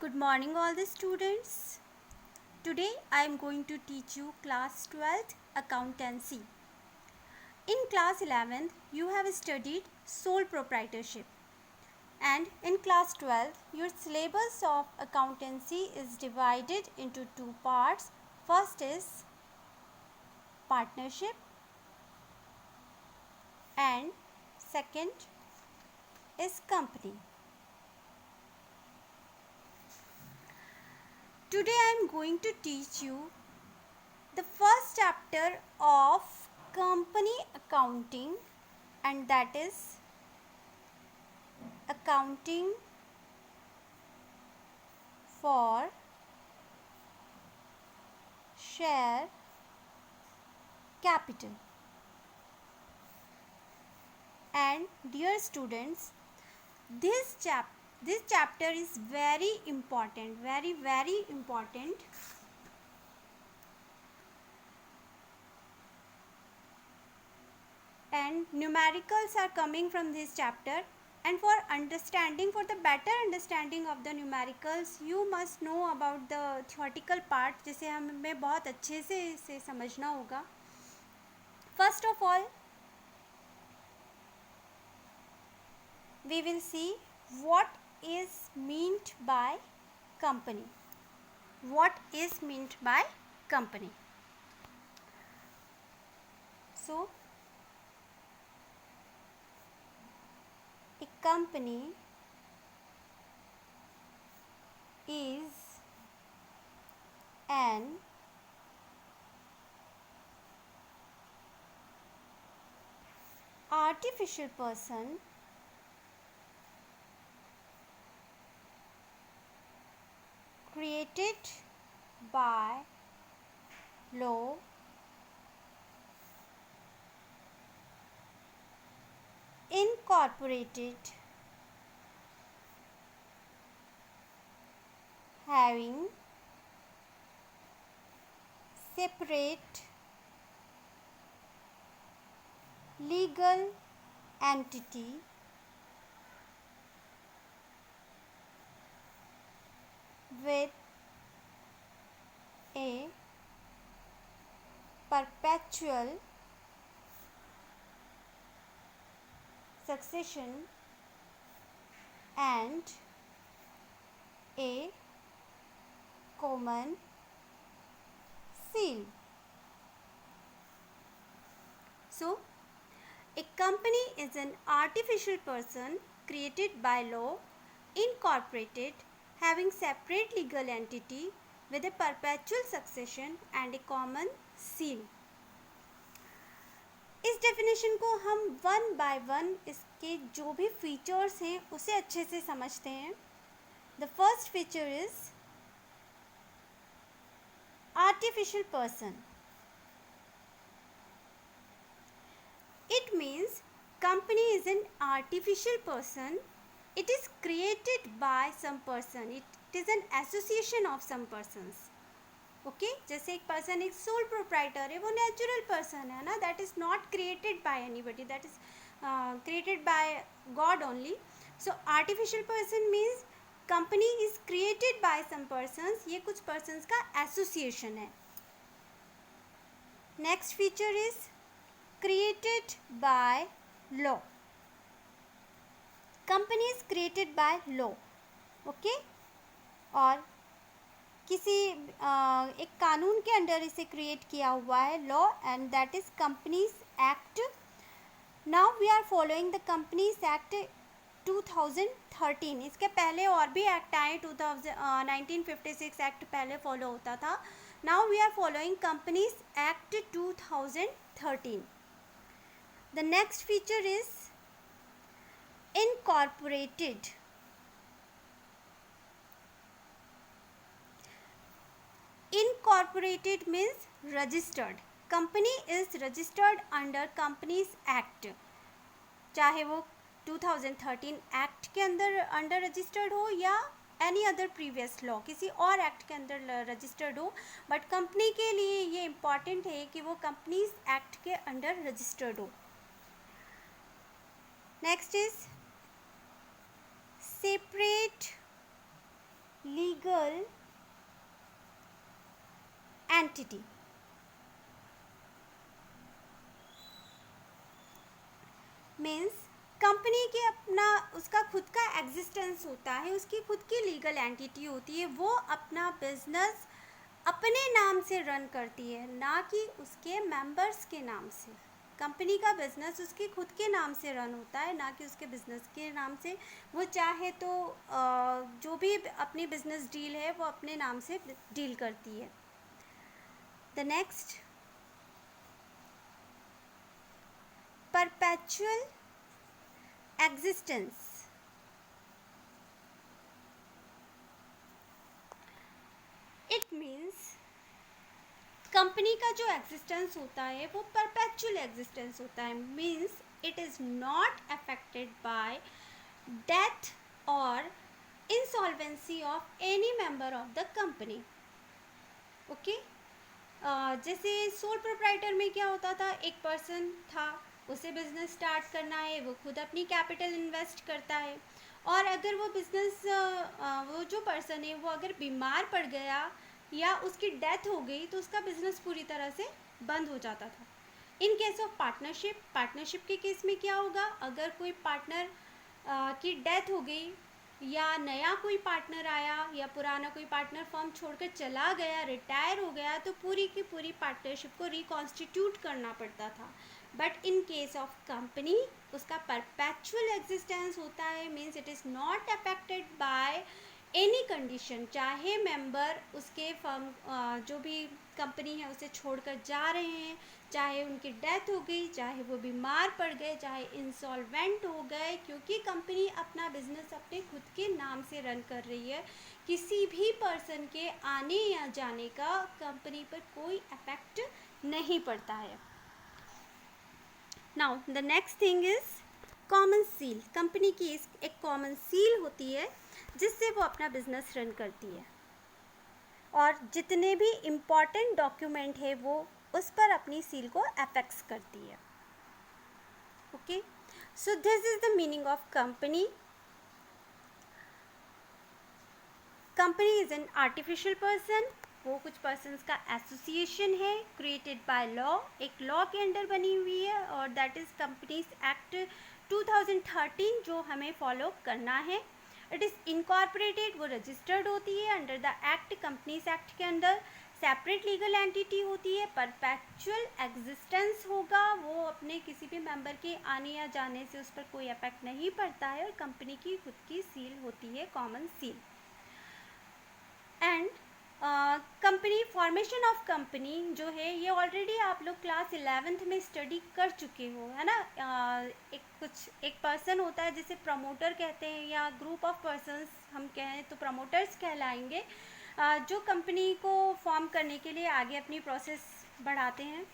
Good morning all the students. Today I am going to teach you class 12th accountancy. In class 11th you have studied sole proprietorship, and in class 12th your syllabus of accountancy is divided into two parts. First is partnership and second is company. Today I am going to teach you the first chapter of company accounting, and that is accounting for share capital. And dear students, this chapter is very important, very important. And numericals are coming from this chapter, and for the better understanding of the numericals you must know about the theoretical part, जिसे हमें बहुत अच्छे से इसे समझना होगा. First of all, we will see what is meant by company. What is meant by company? So, a company is an artificial person created by law incorporated, having separate legal entity with a perpetual succession and a common seal. So, a company is an artificial person created by law, incorporated, having separate legal entity with a perpetual succession and a common seal. इस definition को हम one by one इसके जो भी features हैं उसे अच्छे से समझते हैं. The first feature is artificial person. It means company is an artificial person. It is created by some person. It is an association of some persons. Okay? जैसे एक person एक sole proprietor है, वो natural person है ना. That is not created by anybody. That is created by God only. So artificial person means company is created by some persons. ये कुछ persons का association है. Next feature is created by law. Company is created by law. Okay? और किसी एक कानून के under इसे क्रिएट किया हुआ है, law, and that is companies act. Now we are following the companies act 2013. इसके पहले और भी एक्ट आए. 1956 एक्ट पहले फॉलो होता था. Now we are following companies act 2013. The next feature is incorporated. Incorporated means registered. Company is registered under Companies Act. चाहे वो 2013 एक्ट के अंडर रजिस्टर्ड हो या एनी अदर प्रीवियस लॉ किसी और एक्ट के अंदर रजिस्टर्ड हो, बट कंपनी के लिए ये इम्पॉर्टेंट है कि वो कंपनीज एक्ट के अंडर रजिस्टर्ड हो. Next is separate legal entity. Means company के अपना उसका खुद का एग्जिस्टेंस होता है, उसकी खुद की लीगल एंटिटी होती है, वो अपना बिजनेस अपने नाम से रन करती है, ना कि उसके मेंबर्स के नाम से। कंपनी का बिजनेस उसके खुद के नाम से रन होता है, ना कि उसके बिजनेस के नाम से। वो चाहे तो जो भी अपनी बिजनेस डील है वो अपने नाम से डील करती है। The next, perpetual existence. It means company का जो एग्जिस्टेंस होता है वो परपेचुअल एग्जिस्टेंस होता है। Means it is not affected by death और insolvency of any member of the company. Okay, जैसे सोल प्रोप्राइटर में क्या होता था, एक पर्सन था, उसे बिजनेस स्टार्ट करना है, वो खुद अपनी कैपिटल इन्वेस्ट करता है, और अगर वो बिजनेस वो जो पर्सन है वो अगर बीमार पड़ गया या उसकी डेथ हो गई तो उसका बिजनेस पूरी तरह से बंद हो जाता था। इन केस ऑफ पार्टनरशिप, पार्टनरशिप के केस में क्या होगा, अगर कोई पार्टनर की डेथ हो गई या नया कोई पार्टनर आया या पुराना कोई पार्टनर फर्म छोड़कर चला गया, रिटायर हो गया, तो पूरी की पूरी पार्टनरशिप को रिकॉन्स्टिट्यूट करना पड़ता था। But in case of company उसका परपेचुअल एग्जिस्टेंस होता है। Means it is not affected by any condition, चाहे मेंबर उसके फर्म जो भी कंपनी है उसे छोड़कर जा रहे हैं, चाहे उनकी डेथ हो गई, चाहे वो बीमार पड़ गए, चाहे इंसॉल्वेंट हो गए, क्योंकि कंपनी अपना बिजनेस अपने खुद के नाम से रन कर रही है। किसी भी पर्सन के आने या जाने का कंपनी पर कोई इफेक्ट नहीं पड़ता है। Now the next thing is common seal. Company की एक कॉमन सील होती है जिससे वो अपना बिजनेस रन करती है, और जितने भी इम्पॉर्टेंट डॉक्यूमेंट है वो उस पर अपनी सील को अफेक्स करती है। Okay, so this is the meaning of company. Company is an artificial person, वो कुछ पर्सन्स का एसोसिएशन है क्रिएटेड बाय लॉ, एक लॉ के अंडर बनी हुई है, और दैट इज कंपनीज एक्ट 2013 जो हमें फॉलो करना है। इट इज़ इनकॉर्पोरेटेड, वो रजिस्टर्ड होती है under the act, companies act के अंदर। सेपरेट लीगल एंटिटी होती है, परपेचुअल एग्जिस्टेंस होगा, वो अपने किसी भी मेंबर के आने या जाने से उस पर कोई इफेक्ट नहीं पड़ता है, और कंपनी की खुद की सील होती है, common seal. And company, formation of company जो है ये ऑलरेडी आप लोग क्लास 11th में स्टडी कर चुके हो, है ना। एक पर्सन होता है जिसे प्रमोटर कहते हैं, या ग्रुप ऑफ पर्सन्स हम कहें तो प्रमोटर्स कहलाएंगे, जो कंपनी को फॉर्म करने के लिए आगे अपनी प्रोसेस बढ़ाते हैं।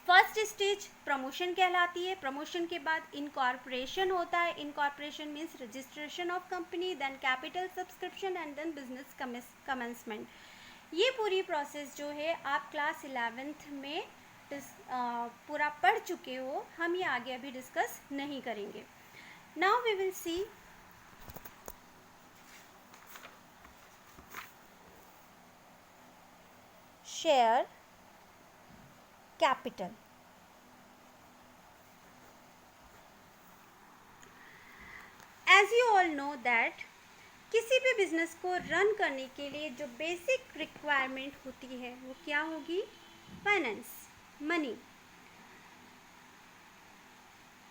फर्स्ट स्टेज प्रमोशन कहलाती है। प्रमोशन के बाद इनकॉर्पोरेशन होता है। Incorporation means registration of company, then capital subscription and then business commencement. ये पूरी प्रोसेस जो है आप क्लास 11th में पूरा पढ़ चुके हो, हम ये आगे अभी डिस्कस नहीं करेंगे। Now we will see share capital. As you all know that किसी भी बिजनेस को रन करने के लिए जो बेसिक रिक्वायरमेंट होती है वो क्या होगी, फाइनेंस, मनी।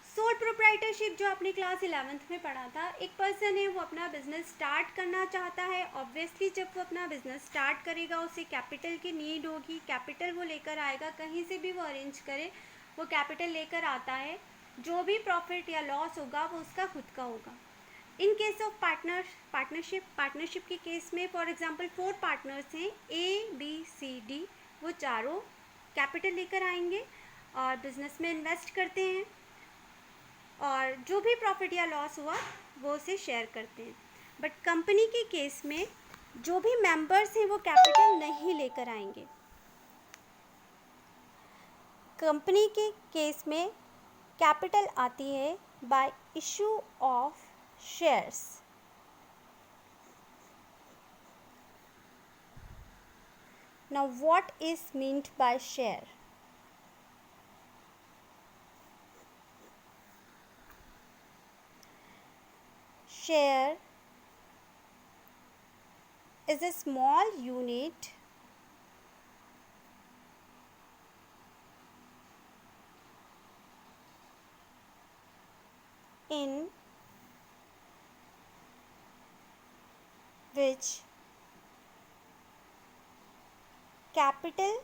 सोल प्रोप्राइटरशिप जो आपने क्लास 11th में पढ़ा था, एक पर्सन है वो अपना बिजनेस स्टार्ट करना चाहता है। ऑब्वियसली जब वो अपना बिजनेस स्टार्ट करेगा उसे कैपिटल की नीड होगी, कैपिटल वो लेकर आएगा, कहीं से भी वो अरेंज करे वो कैपिटल लेकर आता है। जो भी प्रॉफिट या लॉस होगा वो उसका खुद का होगा। इन केस ऑफ पार्टनरशिप के केस में फॉर एग्जांपल 4 पार्टनर्स हैं, ABCD, वो चारों कैपिटल लेकर आएंगे और बिजनेस में इन्वेस्ट करते हैं, और जो भी प्रॉफिट या लॉस हुआ वो उसे शेयर करते हैं। बट कंपनी के केस में जो भी मेंबर्स हैं वो कैपिटल नहीं लेकर आएंगे। कंपनी के केस में कैपिटल आती है bye issue of shares. Now what is meant by share? Share is a small unit in which capital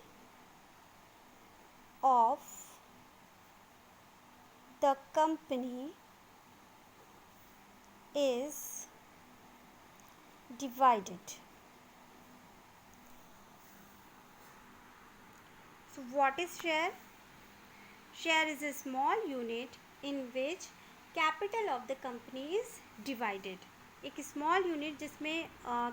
of the company is divided. So what is share? Share is a small unit in which capital of the company is divided. एक small unit जिसमें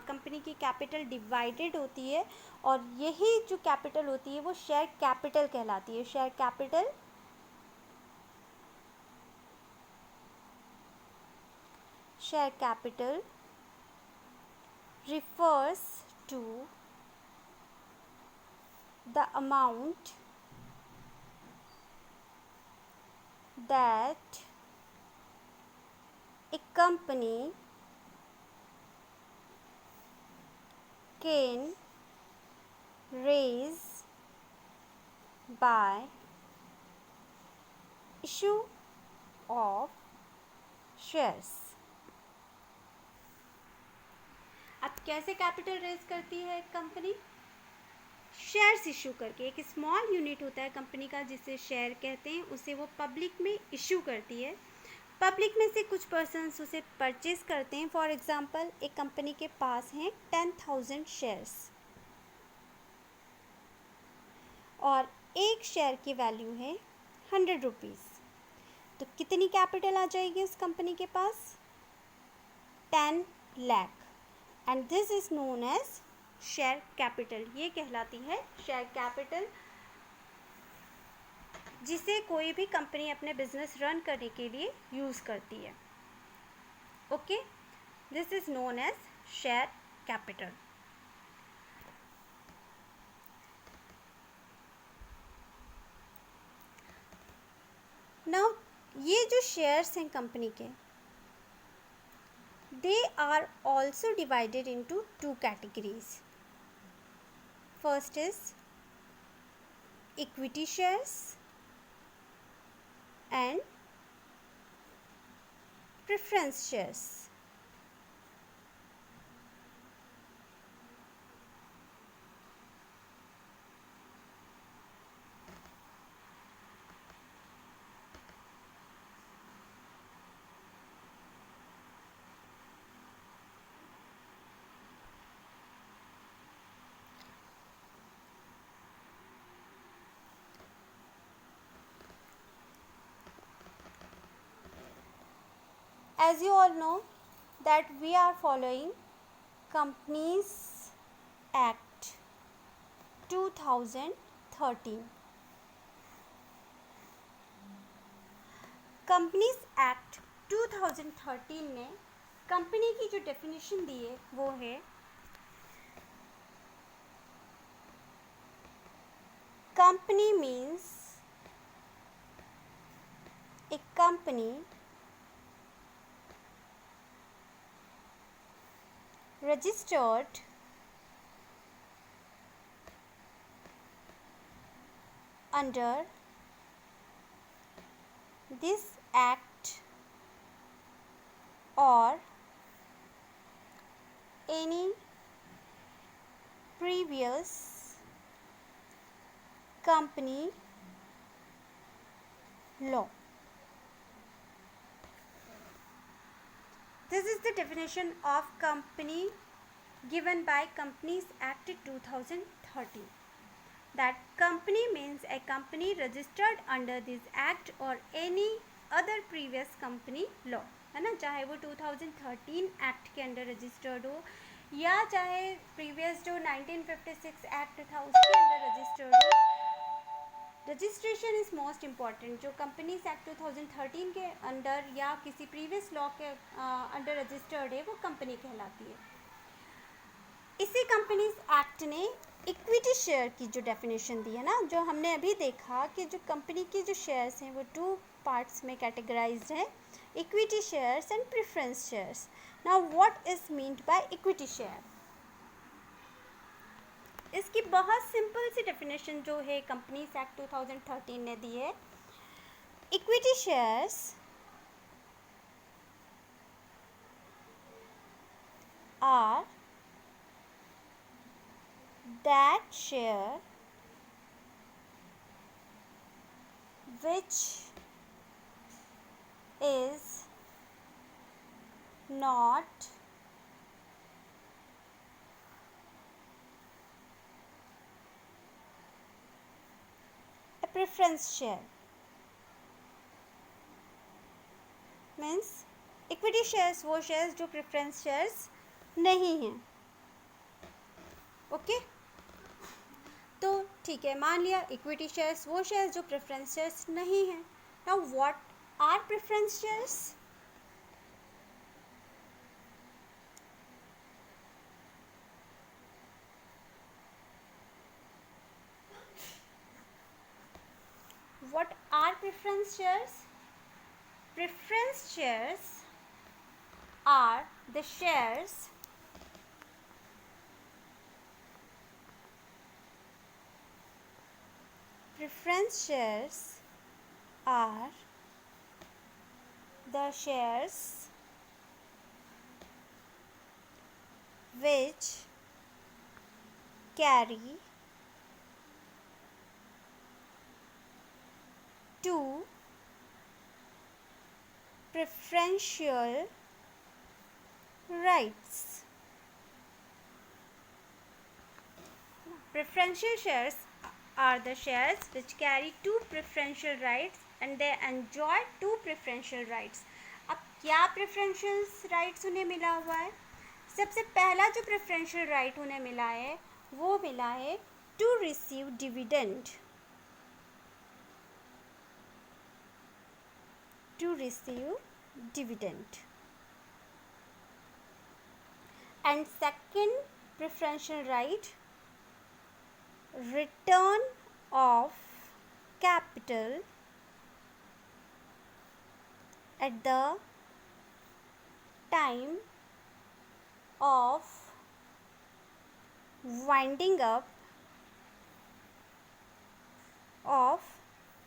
company की capital divided होती है, और यही जो capital होती है वो शेयर कैपिटल कहलाती है. Share capital refers to the amount that a company can raise by issue of shares. अब कैसे कैपिटल रेज करती है एक कंपनी? शेयर्स इशू करके. एक स्मॉल यूनिट होता है कंपनी का जिसे शेयर कहते हैं, उसे वो पब्लिक में इशू करती है. पब्लिक में से कुछ पर्सन्स उसे परचेज करते हैं. फॉर एग्जांपल, एक कंपनी के पास हैं 10,000 शेयर्स और एक शेयर की वैल्यू है 100 रुपीज़. तो कितनी कैपिटल आ जाएगी उस कंपनी के पास? 10 lakh. And this is known as share capital. ये कहलाती है शेयर कैपिटल, जिसे कोई भी कंपनी अपने बिजनेस रन करने के लिए यूज़ करती है. Okay, this is known as share capital. Now ये जो शेयर्स हैं कंपनी के, they are also divided into two categories. First is equity shares and preference shares. As you all know that we are following Companies Act 2013. Companies Act 2013 ने company की जो definition दी है वो है company means a company registered under this act or any previous company law. This is the definition of company given by Companies Act 2013. That company means a company registered under this act or any other previous company law. है ना, चाहे वो 2013 act के under registered हो या चाहे previous जो 1956 act था उसके अंडर रजिस्टर्ड हो. Registration is most important. जो कंपनीज एक्ट 2013 के अंडर या किसी प्रीवियस लॉ के अंडर रजिस्टर्ड है वो कंपनी कहलाती है. इसी कंपनीज एक्ट ने इक्विटी शेयर की जो डेफिनेशन दी है ना, जो हमने अभी देखा कि जो कंपनी के जो शेयर्स हैं वो 2 पार्ट्स में कैटेगराइज्ड है, equity shares and preference shares. Now what is meant by equity share? इसकी बहुत सिंपल सी डेफिनेशन जो है कंपनीज एक्ट 2013 ने दी है. Equity shares are that share which is not a preference share. Means equity shares वो shares जो preference shares नहीं हैं. ओके तो ठीक है, मान लिया इक्विटी शेयर्स वो शेयर्स जो प्रेफरेंस शेयर्स नहीं हैं. Now what are preference shares? What are preference shares? Preference shares are the shares preference shares are the shares which carry two preferential rights. Preferential shares are the shares which carry two preferential rights and they enjoy two preferential rights. अब क्या preferential rights उन्हें मिला हुआ है? सबसे पहला जो preferential right उन्हें मिला है वो मिला है to receive dividend. To receive dividend. And second preferential right, return of capital at the time of winding up of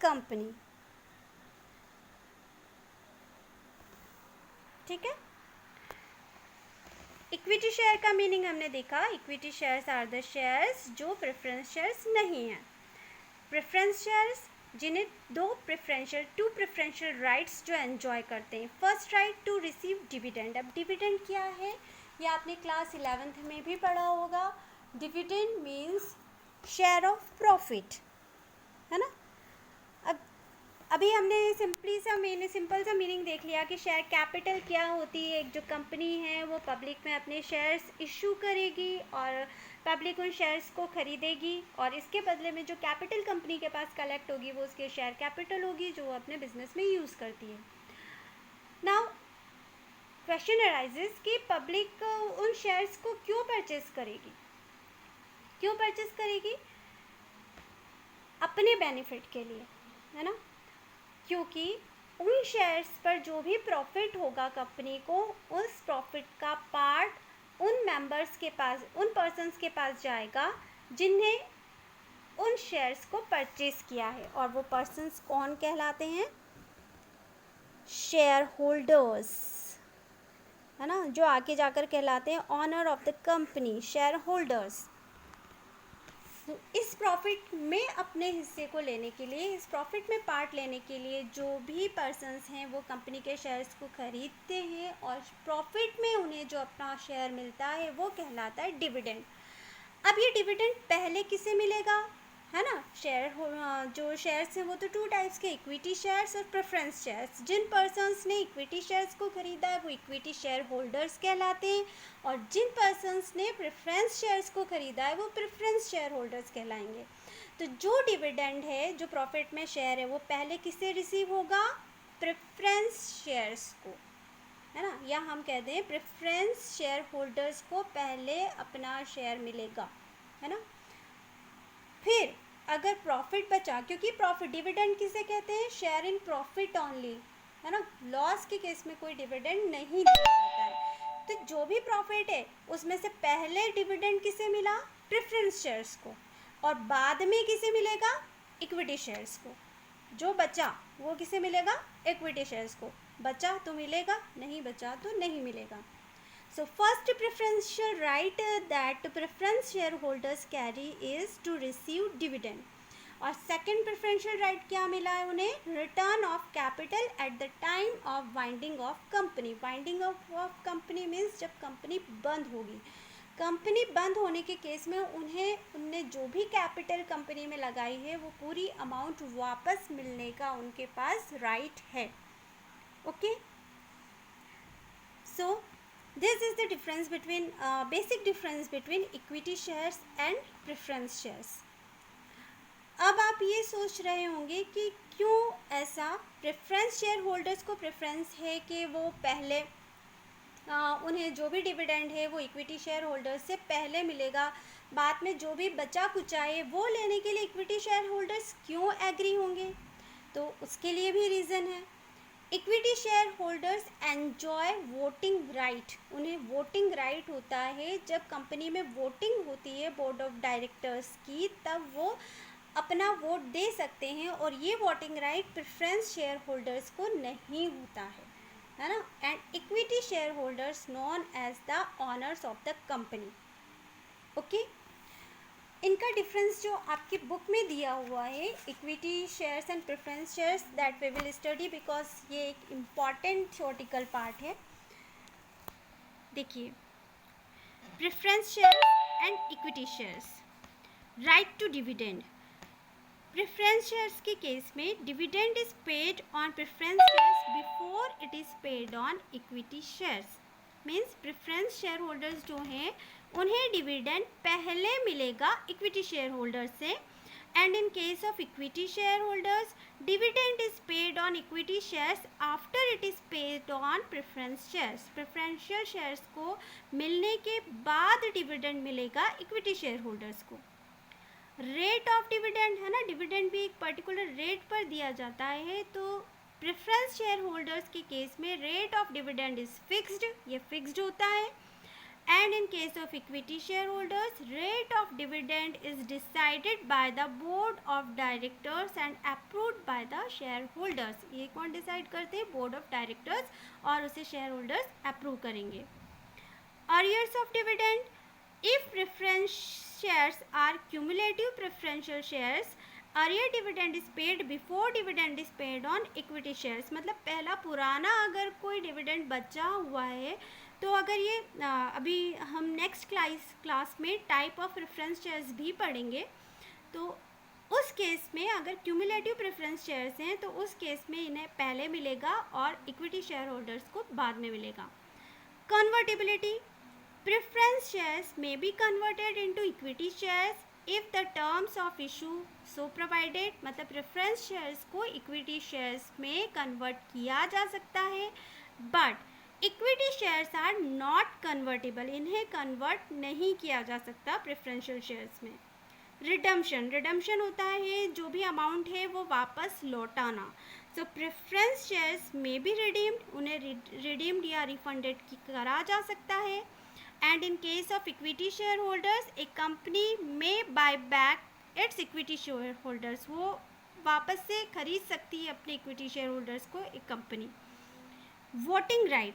company. ठीक है, इक्विटी शेयर का मीनिंग हमने देखा. Equity shares are the shares जो प्रेफरेंस शेयर्स नहीं हैं. Preference shares जिन्हें to preferential rights जो एंजॉय करते हैं. First right to receive dividend. अब डिविडेंड क्या है ये आपने क्लास 11th में भी पढ़ा होगा. Dividend means share of profit, है ना. अब अभी हमने सिंपल सा मीनिंग देख लिया कि शेयर कैपिटल क्या होती है. एक जो कंपनी है वो पब्लिक में अपने शेयर्स इशू करेगी और पब्लिक उन शेयर्स को खरीदेगी और इसके बदले में जो कैपिटल कंपनी के पास कलेक्ट होगी वो उसके शेयर कैपिटल होगी जो वो अपने बिजनेस में यूज़ करती है. नाउ क्वेश्चन अराइजेस कि पब्लिक उन शेयर्स को क्यों परचेज करेगी. अपने बेनिफिट के लिए, है ना. क्योंकि उन शेयर्स पर जो भी प्रॉफिट होगा कंपनी को, उस प्रॉफिट का पार्ट उन मेंबर्स के पास, उन पर्सन्स के पास जाएगा जिन्हें उन शेयर्स को परचेज किया है. और वो पर्सन्स कौन कहलाते हैं? शेयर होल्डर्स, है ना, जो आगे जाकर कहलाते हैं owner of the company, shareholders. तो इस प्रॉफिट में अपने हिस्से को लेने के लिए, इस प्रॉफिट में पार्ट लेने के लिए जो भी पर्सन्स हैं वो कंपनी के शेयर्स को खरीदते हैं और प्रॉफिट में उन्हें जो अपना शेयर मिलता है वो कहलाता है डिविडेंड. अब ये डिविडेंड पहले किसे मिलेगा, है ना. जो शेयर्स हैं वो तो 2 टाइप्स के, इक्विटी शेयर्स और प्रेफरेंस शेयर्स. जिन पर्सन्स ने इक्विटी शेयर्स को खरीदा है वो इक्विटी शेयर होल्डर्स कहलाते हैं और जिन पर्सन्स ने प्रेफरेंस शेयर्स को खरीदा है वो प्रेफरेंस शेयर होल्डर्स कहलाएंगे. तो जो डिविडेंड है, जो प्रॉफिट में शेयर है, वो पहले किससे रिसीव होगा? प्रेफरेंस शेयर्स को, है ना. या हम कहते हैं प्रेफरेंस शेयर होल्डर्स को पहले अपना शेयर मिलेगा, है ना. फिर अगर प्रॉफिट बचा, क्योंकि प्रॉफिट, डिविडेंड किसे कहते हैं, शेयर इन प्रॉफिट ओनली, है ना, लॉस के केस में कोई डिविडेंड नहीं दिया जाता है। तो जो भी प्रॉफिट है उसमें से पहले डिविडेंड किसे मिला, प्रेफरेंस शेयर्स को, और बाद में किसे मिलेगा, इक्विटी शेयर्स को। जो बचा वो किसे मिलेगा, इक्विटी शेयर्स को। बचा तो मिलेगा, नहीं बचा तो नहीं मिलेगा। So first preferential right that preference shareholders carry is to receive dividend. और सेकेंड प्रेफरेंशियल राइट क्या मिला है उन्हें, return of capital at the time of winding of company. Winding of company means जब कंपनी बंद होगी। कंपनी बंद होने के केस में उनने जो भी कैपिटल कंपनी में लगाई है वो पूरी अमाउंट वापस मिलने का उनके पास राइट है। Okay, so this is the difference between basic difference between equity shares and preference shares. अब आप ये सोच रहे होंगे कि क्यों ऐसा, प्रेफरेंस शेयर होल्डर्स को प्रेफरेंस है कि वो पहले उन्हें जो भी डिविडेंड है वो इक्विटी शेयर होल्डर्स से पहले मिलेगा, बाद में जो भी बचा कुचा है वो लेने के लिए इक्विटी शेयर होल्डर्स क्यों एग्री होंगे। तो उसके लिए भी रीज़न है। Equity share holders enjoy voting right. उन्हें वोटिंग राइट होता है, जब कंपनी में वोटिंग होती है बोर्ड ऑफ डायरेक्टर्स की, तब वो अपना वोट दे सकते हैं, और ये voting right preference shareholders को नहीं होता है ना। And equity share holders known as the owners of the company. Okay, इनका डिफरेंस जो आपकी बुक में दिया हुआ है, equity shares and preference shares, that we will study because ये एक इम्पॉर्टेंट थ्योरेटिकल पार्ट है। देखिए, preference shares and equity shares, right to dividend. Preference shares के केस में dividend is paid on preference shares before it is paid on equity shares. Means preference share holders जो हैं उन्हें dividend पहले मिलेगा equity share holder से, and in case of equity share holders dividend is paid on equity shares after it is paid on preference shares. Preferential shares को मिलने के बाद डिविडेंड मिलेगा इक्विटी शेयर होल्डर्स को। रेट ऑफ डिविडेंड है ना, dividend भी एक पर्टिकुलर रेट पर दिया जाता है, तो प्रेफरेंस शेयर होल्डर्स के केस में rate of dividend is fixed, ये फिक्स्ड होता है। And in case of equity shareholders, rate of dividend is decided by the board of directors and approved by the shareholders. ये कौन decide करते हैं, board of directors, और उसे share holders approve करेंगे। Arrears of dividend, if preference shares are cumulative preferential shares, arrear dividend is paid before dividend is paid on equity shares। मतलब पहला पुराना अगर कोई डिविडेंड बचा हुआ है, तो अगर ये अभी हम नेक्स्ट क्लास में टाइप ऑफ प्रेफरेंस शेयर्स भी पढ़ेंगे, तो उस केस में अगर क्यूमुलेटिव प्रेफरेंस शेयर्स हैं तो उस केस में इन्हें पहले मिलेगा और इक्विटी शेयर होल्डर्स को बाद में मिलेगा। Convertibility, preference shares may be converted into equity shares if the terms of issue so provided. मतलब प्रेफरेंस शेयर्स को इक्विटी शेयर्स में कन्वर्ट किया जा सकता है, but equity shares are not convertible, इन्हें कन्वर्ट नहीं किया जा सकता प्रेफरेंशियल शेयर्स में। रिडम्पशन, रिडम्पशन होता है जो भी अमाउंट है वो वापस लौटाना। सो प्रेफरेंस शेयर्स में बी रिडीम्ड, उन्हें रिडीम्ड या रिफंडेड करा जा सकता है। And in case of equity share holders, a company में buy back its equity share holders, वो वापस से खरीद सकती है अपने इक्विटी शेयर होल्डर्स को एक company. Voting right,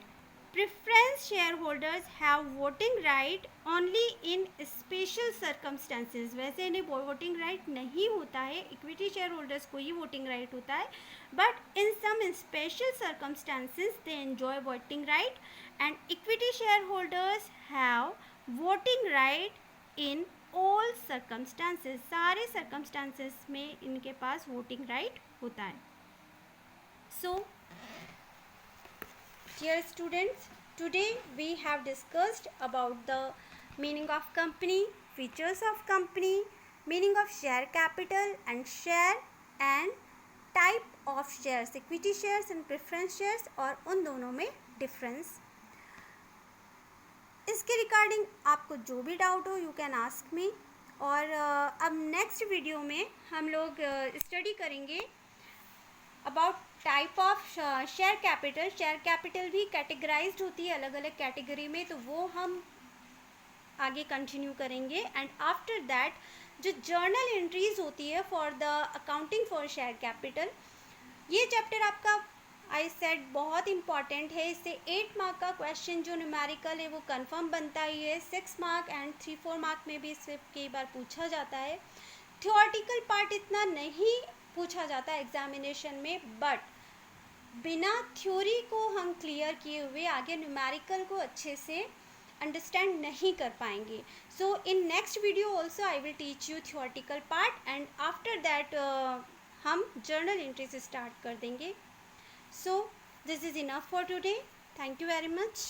preference shareholders have voting right only in special circumstances. वैसे इन्हें वोटिंग राइट नहीं होता है, इक्विटी शेयर होल्डर्स को ही वोटिंग राइट होता है, but in some special circumstances they enjoy voting right, and equity share holders have voting right in all circumstances. सारे circumstances में इनके पास वोटिंग राइट होता है। सो dear students, today we have discussed about the meaning of company, features of company, meaning of share capital and type of shares, equity shares and preference shares, और उन दोनों में difference। इसके regarding आपको जो भी डाउट हो यू कैन आस्क मी। और अब नेक्स्ट वीडियो में हम लोग स्टडी करेंगे about type of share capital. Share capital भी कैटेगराइज्ड होती है अलग अलग कैटेगरी में, तो वो हम आगे कंटिन्यू करेंगे. एंड आफ्टर दैट जो जर्नल एंट्रीज होती है for the accounting for share capital, ये चैप्टर आपका आई सेड बहुत इंपॉर्टेंट है. इससे 8 मार्क का क्वेश्चन जो न्यूमेरिकल है वो कंफर्म बनता ही है. 6 मार्क एंड 3-4 मार्क में भी इससे कई बार पूछा जाता है. थियोरटिकल पार्ट इतना नहीं पूछा जाता है एग्जामिनेशन में, बट बिना थ्योरी को हम क्लियर किए हुए आगे न्यूमेरिकल को अच्छे से अंडरस्टैंड नहीं कर पाएंगे. So in next video also I will teach you theoretical part and after that हम जर्नल एंट्री से स्टार्ट कर देंगे. So this is enough for today. Thank you very much.